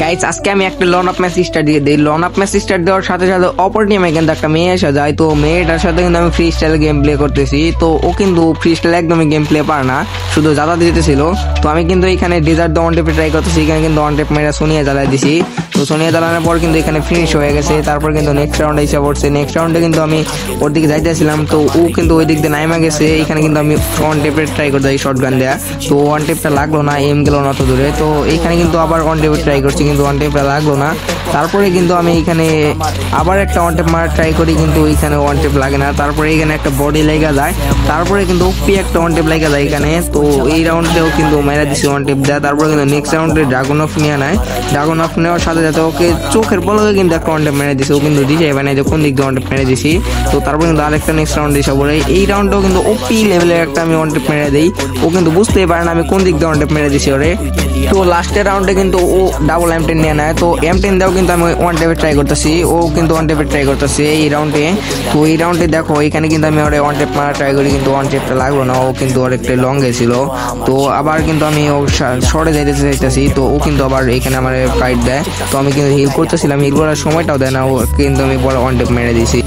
Guys আজকে আমি একটা লন আপ ম্যাচ স্টার্ট দিয়ে দিই। লন আপ ম্যাচ স্টার্ট দেওয়ার সাথে সাথে অপর টিমে কিন্তু একটা মেয়ে এসে যায়। তো মেয়েটার সাথে কিন্তু আমি ফ্রি স্টাইল গেম প্লে করতেছি। তো ও কিন্তু ফ্রি স্টাইল একদমই গেম প্লে পারে না, শুধু জ্বালা দিতেছিল। তো আমি কিন্তু এখানে ডেজার্ট দ্য ওয়ান টেপে ট্রাই করতেছি। এখানে কিন্তু ওয়ান টেপ মেয়েরা সোনিয়া জ্বালাই দিছি। তো সোনিয়া জ্বালানোর পর কিন্তু এখানে ফিনিশ হয়ে গেছে। তারপর কিন্তু নেক্সট রাউন্ডে এসে পড়ছে। নেক্সট রাউন্ডে কিন্তু আমি ওর দিকে যাইতেছিলাম, তো ও কিন্তু ওই দিক দিয়ে নাইমা গেছে। এখানে কিন্তু আমি ওয়ান টেপে ট্রাই করতে যাই শর্ট গান দেয়া। তো ওয়ান টেপটা লাগলো না, এম গেল না অত দূরে। তো এখানে কিন্তু আবার ওয়ান টেপে ট্রাই করছি, কিন্তু ওয়ান টেপটা লাগলো না। তারপরে কিন্তু আমি এখানে আবার একটা ওয়ান টেপ মারা ট্রাই করি, কিন্তু এখানে ওয়ান টেপ লাগে না। তারপরে এখানে একটা বডি লেগে যায়। তারপরে কিন্তু ওপি একটা ওয়ান টেপ লেগে যায় এখানে। তো এই রাউন্ডেও কিন্তু মেরা দিছি ওয়ান টেপ দেয়। তারপরে কিন্তু নেক্সট রাউন্ডে ড্রাগন অফ নিয়ে নেয়। ড্রাগন অফ নেওয়ার সাথে সাথে ওকে চোখের পলকে কিন্তু একটা ওয়ান টেপ মেরে দিছে। ও কিন্তু দিছে এবার যে কোন দিক দিয়ে ওয়ান টেপ মেরে দিছি। তো তারপর কিন্তু আরেকটা নেক্সট রাউন্ড এসে পড়ে। এই রাউন্ডেও কিন্তু ওপি লেভেলের একটা আমি ওয়ান টেপ মেরে দিই। ও কিন্তু বুঝতেই পারে না আমি কোন দিক দিয়ে ওয়ান টেপ মেরে দিছি ওরে। তো লাস্টের রাউন্ডে কিন্তু ও ডাবল M10 নিয়ে নেয়। তো M10 দেও কিন্তু আমি ওয়ান টেপে ট্রাই করতেছি, ও কিন্তু ওয়ান টেপে ট্রাই করতেছে এই রাউন্ডে। তো এই রাউন্ডে দেখো এখানে কিন্তু আমি ওরে ওয়ান টেপ মারা ট্রাই করি, কিন্তু ওয়ান টেপটা লাগলো না। ও কিন্তু ওর একটা লং গেছিল। তো আবার কিন্তু আমি ও শর্টে যাইতে চাইতেছি। তো ও কিন্তু আবার এখানে আমার ফাইট দেয়। তো আমি কিন্তু হিল করতেছিলাম, হিল করার সময়টাও দেয় না। ও কিন্তু আমি পরে ওয়ান টেপ মেরে দিয়েছি।